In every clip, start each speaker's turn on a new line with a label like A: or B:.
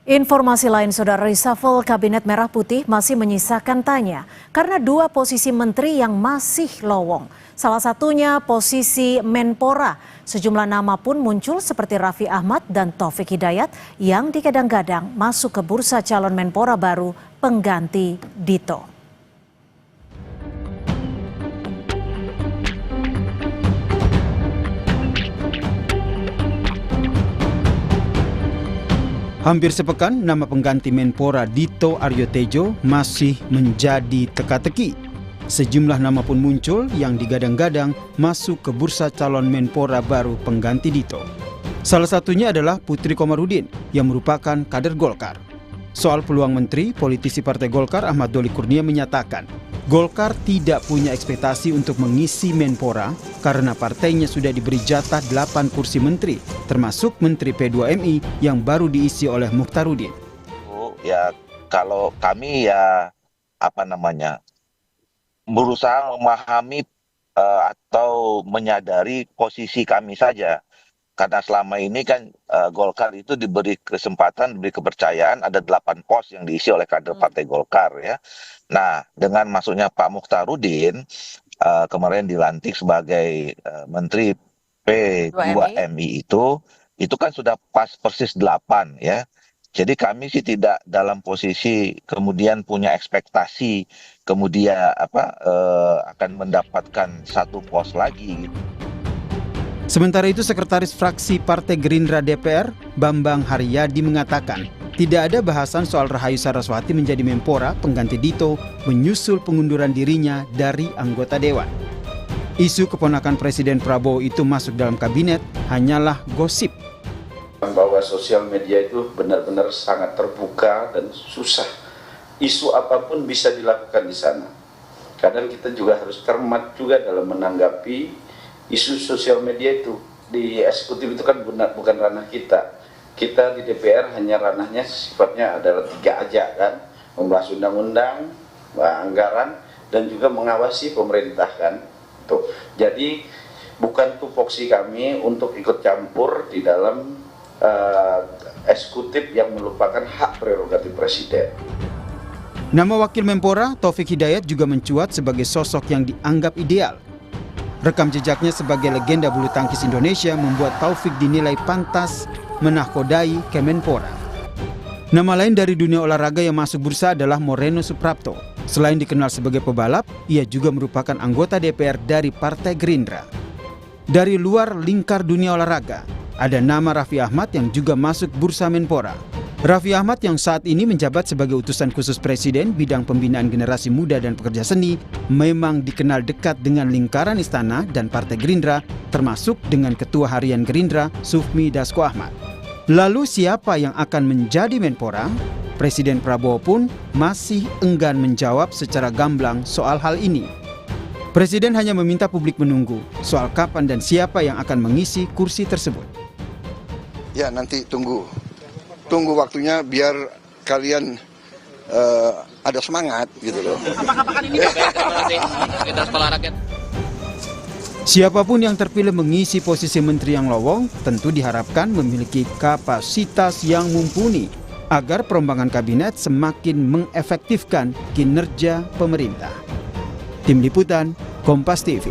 A: Informasi lain, Saudara, reshuffle Kabinet Merah Putih masih menyisakan tanya karena dua posisi menteri yang masih lowong. Salah satunya posisi Menpora. Sejumlah nama pun muncul seperti Raffi Ahmad dan Taufik Hidayat yang digadang-gadang masuk ke bursa calon Menpora baru pengganti Dito.
B: Hampir sepekan, nama pengganti Menpora Dito Aryo Tejo masih menjadi teka-teki. Sejumlah nama pun muncul yang digadang-gadang masuk ke bursa calon Menpora baru pengganti Dito. Salah satunya adalah Putri Komarudin yang merupakan kader Golkar. Soal peluang menteri, politisi Partai Golkar Ahmad Doli Kurnia menyatakan, Golkar tidak punya ekspektasi untuk mengisi Menpora karena partainya sudah diberi jatah 8 kursi menteri, termasuk Menteri P2MI yang baru diisi oleh Mukhtarudin.
C: Ya, kalau kami berusaha memahami atau menyadari posisi kami saja. Karena selama ini kan Golkar itu diberi kesempatan, diberi kepercayaan ada 8 pos yang diisi oleh kader Partai Golkar ya. Nah, dengan masuknya Pak Mukhtarudin kemarin dilantik sebagai Menteri P2MI itu kan sudah pas persis 8 ya. Jadi kami sih tidak dalam posisi kemudian punya ekspektasi kemudian akan mendapatkan satu pos lagi gitu.
B: Sementara itu, Sekretaris Fraksi Partai Gerindra DPR, Bambang Haryadi mengatakan, tidak ada bahasan soal Rahayu Saraswati menjadi Menpora pengganti Dito menyusul pengunduran dirinya dari anggota Dewan. Isu keponakan Presiden Prabowo itu masuk dalam kabinet hanyalah gosip.
D: Bahwa sosial media itu benar-benar sangat terbuka dan susah. Isu apapun bisa dilakukan di sana. Kadang kita juga harus cermat juga dalam menanggapi isu sosial media itu. Di eksekutif itu kan bukan ranah kita. Kita di DPR hanya ranahnya sifatnya adalah 3 aja kan. Membahas undang-undang, anggaran, dan juga mengawasi pemerintah kan. Tuh. Jadi bukan tupoksi kami untuk ikut campur di dalam eksekutif yang merupakan hak prerogatif presiden.
B: Nama Wakil Menpora, Taufik Hidayat, juga mencuat sebagai sosok yang dianggap ideal. Rekam jejaknya sebagai legenda bulu tangkis Indonesia membuat Taufik dinilai pantas menahkodai Kemenpora. Nama lain dari dunia olahraga yang masuk bursa adalah Moreno Suprapto. Selain dikenal sebagai pebalap, ia juga merupakan anggota DPR dari Partai Gerindra. Dari luar lingkar dunia olahraga, ada nama Raffi Ahmad yang juga masuk bursa Menpora. Raffi Ahmad yang saat ini menjabat sebagai utusan khusus Presiden bidang pembinaan generasi muda dan pekerja seni memang dikenal dekat dengan lingkaran istana dan Partai Gerindra, termasuk dengan Ketua Harian Gerindra Sufmi Dasko Ahmad. Lalu siapa yang akan menjadi Menpora? Presiden Prabowo pun masih enggan menjawab secara gamblang soal hal ini. Presiden hanya meminta publik menunggu soal kapan dan siapa yang akan mengisi kursi tersebut.
E: Ya, nanti tunggu waktunya biar kalian ada semangat gitu loh.
F: Apakah ini kita sekolah rakyat?
B: Siapapun yang terpilih mengisi posisi menteri yang lowong tentu diharapkan memiliki kapasitas yang mumpuni agar perombakan kabinet semakin mengefektifkan kinerja pemerintah. Tim Liputan, Kompas TV.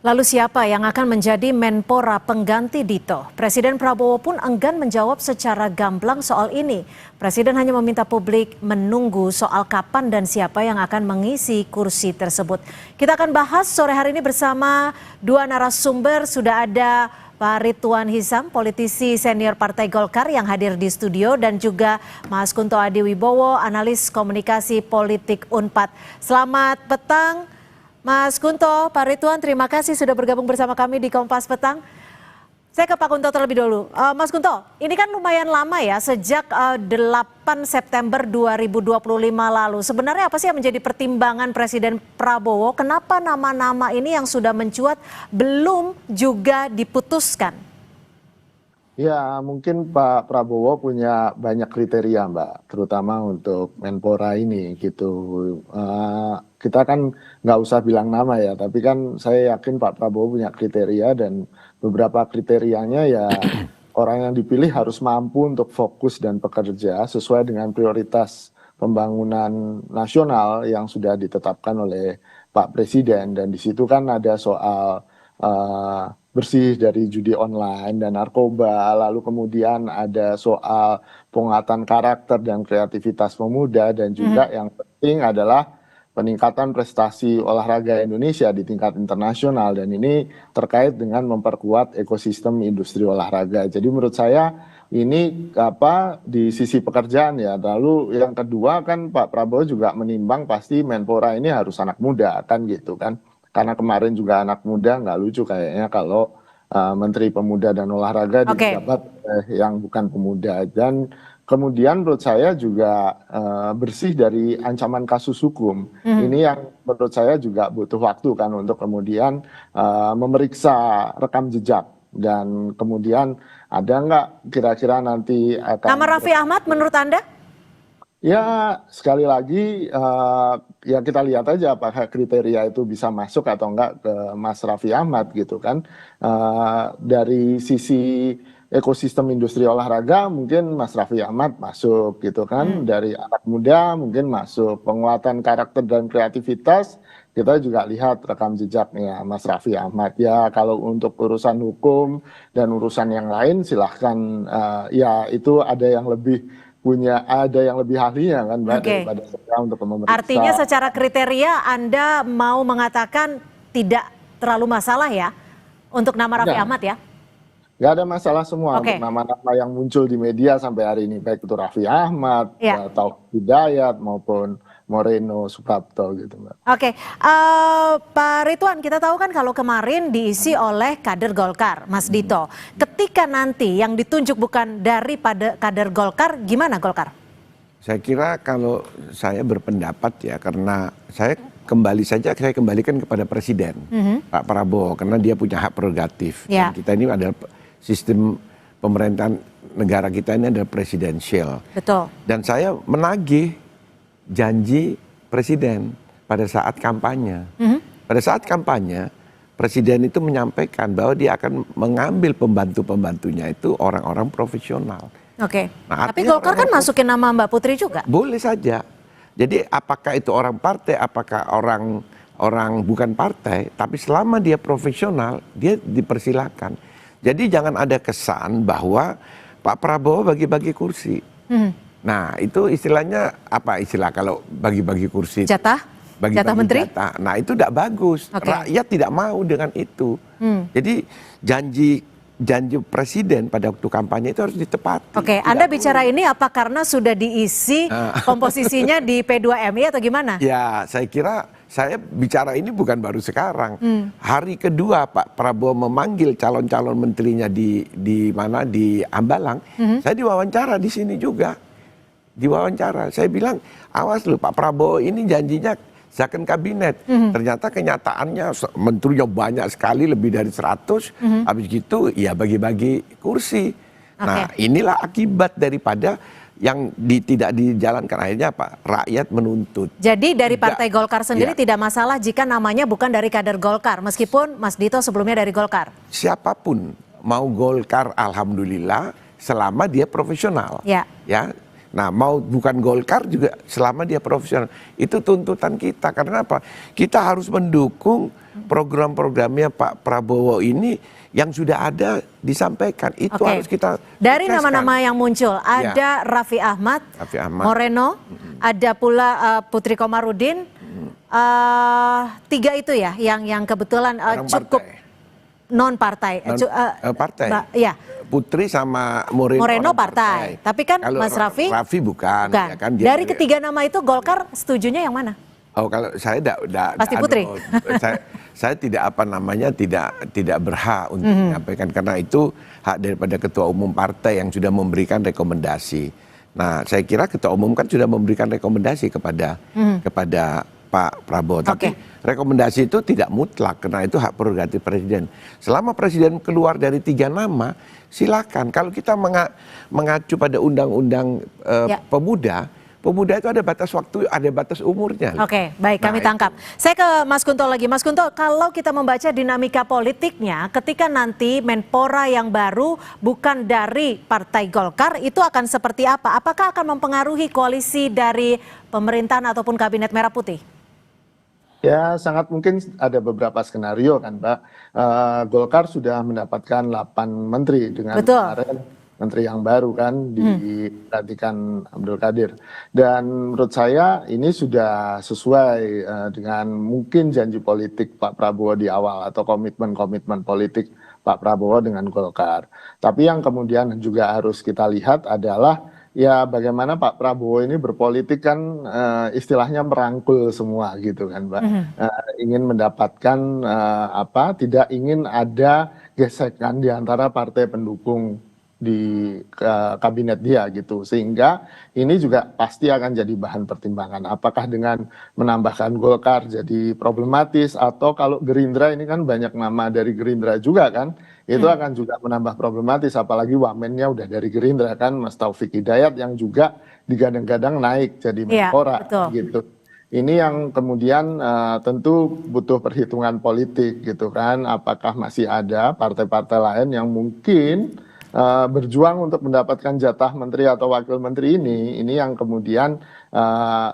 A: Lalu siapa yang akan menjadi Menpora pengganti Dito? Presiden Prabowo pun enggan menjawab secara gamblang soal ini. Presiden hanya meminta publik menunggu soal kapan dan siapa yang akan mengisi kursi tersebut. Kita akan bahas sore hari ini bersama dua narasumber. Sudah ada Pak Ridwan Hisam, politisi senior Partai Golkar yang hadir di studio, dan juga Mas Kunto Adiwibowo, analis komunikasi politik Unpad. Selamat petang. Mas Kunto, Pak Ridwan, terima kasih sudah bergabung bersama kami di Kompas Petang. Saya ke Pak Kunto terlebih dulu. Mas Kunto, ini kan lumayan lama ya, sejak 8 September 2025 lalu. Sebenarnya apa sih yang menjadi pertimbangan Presiden Prabowo? Kenapa nama-nama ini yang sudah mencuat belum juga diputuskan?
G: Ya, mungkin Pak Prabowo punya banyak kriteria, Mbak, terutama untuk Menpora ini gitu. Kita kan nggak usah bilang nama ya, tapi kan saya yakin Pak Prabowo punya kriteria, dan beberapa kriterianya ya orang yang dipilih harus mampu untuk fokus dan bekerja sesuai dengan prioritas pembangunan nasional yang sudah ditetapkan oleh Pak Presiden. Dan di situ kan ada soal bersih dari judi online dan narkoba, lalu kemudian ada soal penguatan karakter dan kreativitas pemuda, dan juga yang penting adalah peningkatan prestasi olahraga Indonesia di tingkat internasional, dan ini terkait dengan memperkuat ekosistem industri olahraga. Jadi menurut saya ini di sisi pekerjaan ya. Lalu yang kedua kan Pak Prabowo juga menimbang pasti Menpora ini harus anak muda kan gitu kan. Karena kemarin juga anak muda, nggak lucu kayaknya kalau Menteri Pemuda dan Olahraga dijabat yang bukan pemuda. Dan kemudian menurut saya juga bersih dari ancaman kasus hukum. Ini yang menurut saya juga butuh waktu kan untuk kemudian memeriksa rekam jejak. Dan kemudian ada nggak kira-kira nanti akan...
A: Nama Raffi Ahmad menurut Anda?
G: Ya sekali lagi ya kita lihat aja apakah kriteria itu bisa masuk atau enggak ke Mas Raffi Ahmad gitu kan. Dari sisi ekosistem industri olahraga mungkin Mas Raffi Ahmad masuk gitu kan. Dari anak muda mungkin masuk. Penguatan karakter dan kreativitas kita juga lihat rekam jejaknya Mas Raffi Ahmad. Ya kalau untuk urusan hukum dan urusan yang lain silahkan, ya itu ada yang lebih ahlinya kan Mbak daripada saya untuk memeriksa.
A: Artinya secara kriteria Anda mau mengatakan tidak terlalu masalah ya untuk nama Raffi Ahmad ya?
G: Nggak ada masalah semua untuk nama-nama yang muncul di media sampai hari ini, baik itu Raffi Ahmad, Taufik Hidayat maupun Moreno Suprapto gitu Mbak.
A: Pak Ridwan, kita tahu kan kalau kemarin diisi oleh kader Golkar, Mas Dito. Ketika nanti yang ditunjuk bukan daripada kader Golkar, gimana Golkar?
H: Saya kira kalau saya berpendapat ya, karena saya kembalikan kepada Presiden, Pak Prabowo, karena dia punya hak prerogatif. Dan kita ini adalah sistem pemerintahan negara kita ini adalah presidensial.
A: Betul.
H: Dan saya menagih janji Presiden pada saat kampanye. Pada saat kampanye, Presiden itu menyampaikan bahwa dia akan mengambil pembantu-pembantunya itu orang-orang profesional. Nah,
A: tapi Golkar kan masukin nama Mbak Putri juga?
H: Boleh saja. Jadi apakah itu orang partai, apakah orang bukan partai, tapi selama dia profesional, dia dipersilakan. Jadi jangan ada kesan bahwa Pak Prabowo bagi-bagi kursi. Nah itu istilahnya apa istilah kalau bagi-bagi kursi?
A: Jatah menteri?
H: Jatah. Nah itu tidak bagus. Rakyat tidak mau dengan itu. Jadi janji Presiden pada waktu kampanye itu harus ditepati.
A: Anda bicara ini apa karena sudah diisi komposisinya di P2MI atau gimana?
H: Ya saya kira saya bicara ini bukan baru sekarang. Hari kedua Pak Prabowo memanggil calon-calon menterinya di Hambalang, saya diwawancara di sini juga. Diwawancara, saya bilang awas lu Pak Prabowo ini janjinya second kabinet. Ternyata kenyataannya menterinya banyak sekali, lebih dari 100. Habis gitu ya bagi-bagi kursi. Nah inilah akibat daripada yang tidak dijalankan, akhirnya apa? Rakyat menuntut.
A: Jadi dari Partai Golkar sendiri tidak masalah jika namanya bukan dari kader Golkar, meskipun Mas Dito sebelumnya dari Golkar?
H: Siapapun mau Golkar alhamdulillah selama dia profesional. Ya. Nah mau bukan Golkar juga selama dia profesional. Itu tuntutan kita, karena apa? Kita harus mendukung program-programnya Pak Prabowo ini yang sudah ada disampaikan. Itu harus kita
A: dari nama-nama yang muncul, ada Raffi Ahmad, Moreno, ada pula Putri Komarudin. 3 itu ya yang kebetulan cukup non-partai. Ya.
H: Putri sama Moreno
A: partai. Tapi kan
H: kalau
A: Mas Raffi
H: bukan. Ya kan,
A: dari ketiga nama itu Golkar setujunya yang mana?
H: Kalau saya
A: pasti Putri.
H: Saya tidak berhak untuk menyampaikan, karena itu hak daripada ketua umum partai yang sudah memberikan rekomendasi. Nah, saya kira ketua umum kan sudah memberikan rekomendasi kepada Pak Prabowo. Tapi rekomendasi itu tidak mutlak, karena itu hak prerogatif Presiden. Selama Presiden keluar dari 3 nama, silakan. Kalau kita mengacu pada undang-undang pemuda, pemuda itu ada batas waktu, ada batas umurnya.
A: Oke, baik, kami tangkap. Saya ke Mas Kunto lagi. Mas Kunto, kalau kita membaca dinamika politiknya, ketika nanti Menpora yang baru bukan dari Partai Golkar, itu akan seperti apa? Apakah akan mempengaruhi koalisi dari pemerintahan ataupun Kabinet Merah Putih?
G: Ya, sangat mungkin ada beberapa skenario kan, Mbak. Golkar sudah mendapatkan 8 menteri dengan kemarin menteri yang baru kan digantikan Abdul Qadir. Dan menurut saya ini sudah sesuai dengan mungkin janji politik Pak Prabowo di awal atau komitmen-komitmen politik Pak Prabowo dengan Golkar. Tapi yang kemudian juga harus kita lihat adalah ya bagaimana Pak Prabowo ini berpolitik kan istilahnya merangkul semua gitu kan, Mbak. Ingin mendapatkan tidak ingin ada gesekan di antara partai pendukung di kabinet dia gitu, sehingga ini juga pasti akan jadi bahan pertimbangan apakah dengan menambahkan Golkar jadi problematis, atau kalau Gerindra ini kan banyak nama dari Gerindra juga kan, itu akan juga menambah problematis, apalagi wamennya udah dari Gerindra kan, Mas Taufik Hidayat yang juga digadang-gadang naik jadi Menpora gitu. Ini yang kemudian tentu butuh perhitungan politik gitu kan, apakah masih ada partai-partai lain yang mungkin berjuang untuk mendapatkan jatah menteri atau wakil menteri ini yang kemudian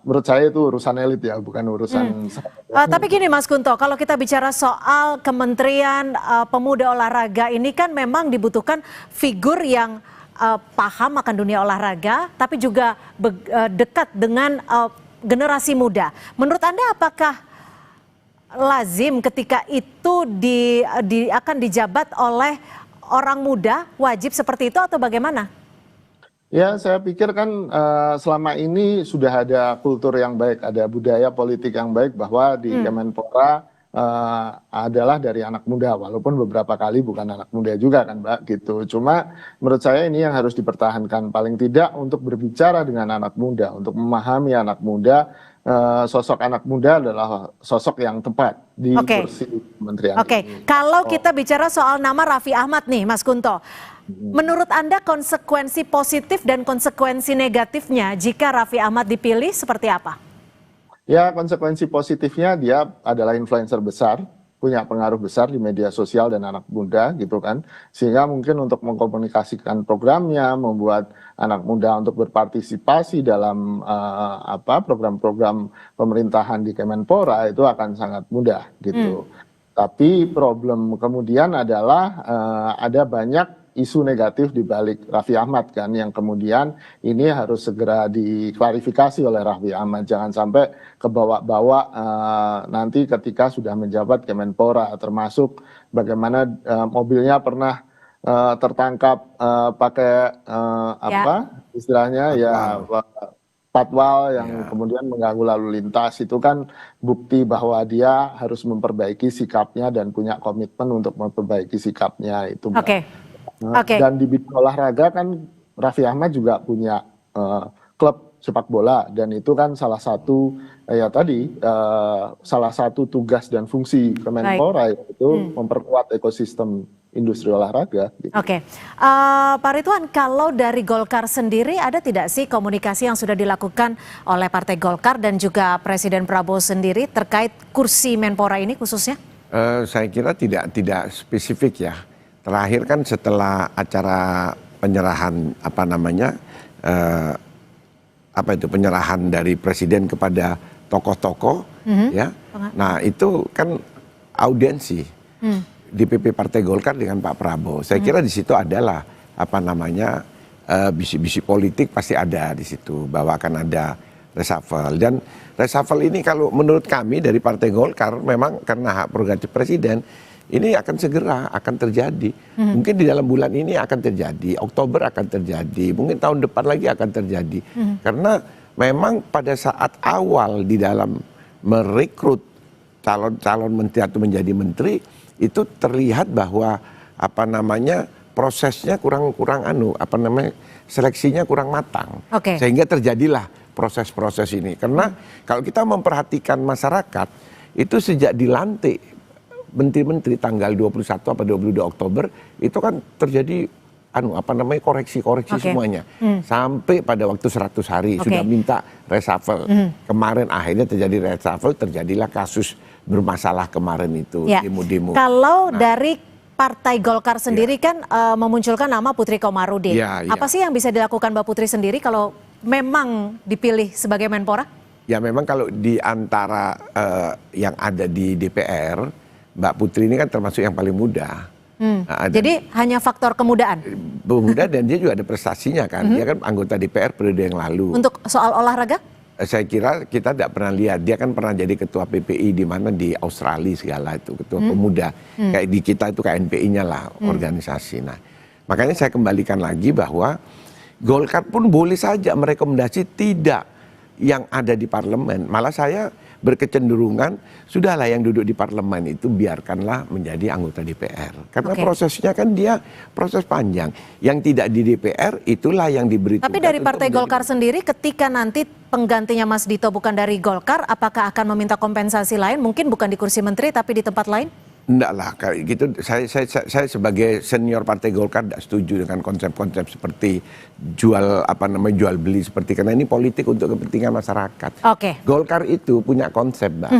G: menurut saya itu urusan elit ya, bukan urusan
A: tapi gini Mas Kunto, kalau kita bicara soal Kementerian Pemuda Olahraga ini kan memang dibutuhkan figur yang paham akan dunia olahraga, tapi juga dekat dengan generasi muda. Menurut Anda apakah lazim ketika itu akan dijabat oleh orang muda, wajib seperti itu atau bagaimana?
G: Ya, saya pikir kan selama ini sudah ada kultur yang baik, ada budaya politik yang baik bahwa di Kemenpora adalah dari anak muda, walaupun beberapa kali bukan anak muda juga kan, Mbak, gitu. Cuma menurut saya ini yang harus dipertahankan, paling tidak untuk berbicara dengan anak muda, untuk memahami anak muda. Sosok anak muda adalah sosok yang tepat di kursi kementerian.
A: Kalau kita bicara soal nama Raffi Ahmad nih, Mas Kunto, menurut Anda konsekuensi positif dan konsekuensi negatifnya jika Raffi Ahmad dipilih seperti apa?
G: Ya, konsekuensi positifnya dia adalah influencer besar, punya pengaruh besar di media sosial dan anak muda gitu kan, sehingga mungkin untuk mengkomunikasikan programnya, membuat anak muda untuk berpartisipasi dalam program-program pemerintahan di Kemenpora itu akan sangat mudah gitu. Tapi problem kemudian adalah ada banyak isu negatif di balik Raffi Ahmad kan, yang kemudian ini harus segera diklarifikasi oleh Raffi Ahmad, jangan sampai kebawa-bawa nanti ketika sudah menjabat Kemenpora, termasuk bagaimana mobilnya pernah tertangkap pakai istilahnya patwal yang kemudian mengganggu lalu lintas, itu kan bukti bahwa dia harus memperbaiki sikapnya dan punya komitmen untuk memperbaiki sikapnya itu. Dan di bidang olahraga kan Raffi Ahmad juga punya klub sepak bola, dan itu kan salah satu salah satu tugas dan fungsi Kemenpora itu memperkuat ekosistem industri olahraga. Gitu.
A: Pak Ridwan, kalau dari Golkar sendiri ada tidak sih komunikasi yang sudah dilakukan oleh Partai Golkar dan juga Presiden Prabowo sendiri terkait kursi Menpora ini khususnya?
H: Saya kira tidak spesifik ya. Terakhir kan setelah acara penyerahan penyerahan dari presiden kepada tokoh-tokoh ya. Nah, itu kan audiensi DPP Partai Golkar dengan Pak Prabowo. Saya kira di situ adalah bisi-bisi politik pasti ada di situ, bahwa akan ada reshuffle. Dan reshuffle ini kalau menurut kami dari Partai Golkar memang karena hak prerogatif presiden, ini akan segera terjadi. Mungkin di dalam bulan ini akan terjadi, Oktober akan terjadi, mungkin tahun depan lagi akan terjadi. Karena memang pada saat awal di dalam merekrut calon menteri atau menjadi menteri, itu terlihat bahwa prosesnya seleksinya kurang matang. Sehingga terjadilah proses-proses ini. Karena kalau kita memperhatikan masyarakat, itu sejak dilantik menteri-menteri tanggal 21 atau 22 Oktober itu kan terjadi koreksi-koreksi
A: Oke.
H: semuanya. Sampai pada waktu 100 hari
A: Oke.
H: sudah minta reshuffle. Kemarin akhirnya terjadi reshuffle, terjadilah kasus bermasalah kemarin itu,
A: Ya.
H: demo-demo.
A: Kalau dari Partai Golkar sendiri kan memunculkan nama Putri Komarudin.
H: Ya, ya.
A: Apa sih yang bisa dilakukan Mbak Putri sendiri kalau memang dipilih sebagai Menpora?
H: Ya memang kalau di antara yang ada di DPR, Mbak Putri ini kan termasuk yang paling muda. Nah,
A: Jadi hanya faktor kemudaan
H: muda dan dia juga ada prestasinya kan. Dia kan anggota DPR periode yang lalu.
A: untuk soal olahraga?
H: Saya kira kita tidak pernah lihat, dia kan pernah jadi ketua PPI di mana di Australia segala itu, ketua pemuda. Kayak di kita itu KNPI-nya lah organisasi. Nah, makanya saya kembalikan lagi bahwa Golkar pun boleh saja merekomendasi tidak yang ada di parlemen. Malah saya berkecenderungan sudahlah yang duduk di parlemen itu biarkanlah menjadi anggota DPR. Karena
A: Oke.
H: prosesnya kan dia proses panjang. Yang tidak di DPR itulah yang diberi
A: Tapi
H: tugas
A: dari
H: untuk
A: Partai
H: menjadi-
A: Golkar sendiri ketika nanti penggantinya Mas Dito bukan dari Golkar, apakah akan meminta kompensasi lain? Mungkin bukan di kursi menteri tapi di tempat lain?
H: Enggak lah, kayak gitu. Saya sebagai senior Partai Golkar tidak setuju dengan konsep-konsep seperti jual beli seperti, karena ini politik untuk kepentingan masyarakat.
A: Oke.
H: Golkar itu punya konsep, Mbak.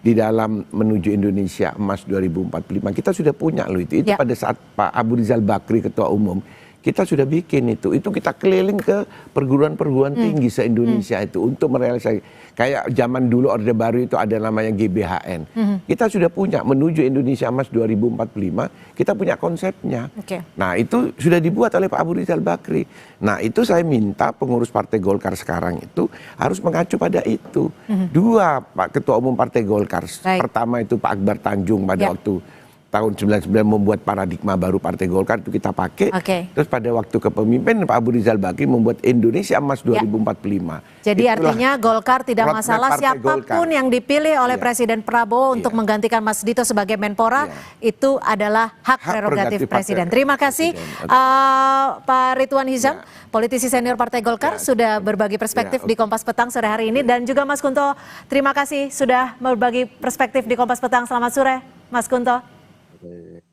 H: Di dalam menuju Indonesia Emas 2045 kita sudah punya loh itu. Itu
A: Ya.
H: pada saat Pak Abu Rizal Bakri ketua umum kita sudah bikin itu kita keliling ke perguruan-perguruan tinggi se-Indonesia itu untuk merealisasi. Kayak zaman dulu Orde Baru itu ada namanya GBHN. Kita sudah punya menuju Indonesia Emas 2045, kita punya konsepnya.
A: Oke.
H: Nah itu sudah dibuat oleh Pak Abu Rizal Bakri. Nah itu saya minta pengurus Partai Golkar sekarang itu harus mengacu pada itu. Dua Pak Ketua Umum Partai Golkar.
A: Baik.
H: Pertama itu Pak Akbar Tanjung pada
A: Ya.
H: waktu tahun 99 membuat paradigma baru Partai Golkar itu kita pakai.
A: Oke.
H: Terus pada waktu kepemimpinan Pak Abu Rizal Bakri membuat Indonesia Emas
A: Ya.
H: 2045.
A: Jadi
H: Itulah
A: artinya Golkar tidak
H: roadmap
A: masalah
H: Partai
A: siapapun
H: Golkar.
A: yang dipilih oleh
H: Ya.
A: Presiden Prabowo untuk
H: Ya.
A: menggantikan Mas Dito sebagai Menpora,
H: Ya.
A: itu adalah hak
H: Hak
A: prerogatif
H: prerogatif
A: Presiden.
H: Partai
A: Terima kasih
H: Presiden.
A: Pak Ridwan Hizam,
H: Ya.
A: politisi senior Partai Golkar, sudah berbagi perspektif
H: Ya,
A: di Kompas Petang sore hari ini. Dan juga Mas Kunto, terima kasih sudah berbagi perspektif di Kompas Petang. Selamat sore, Mas Kunto.
G: Oke.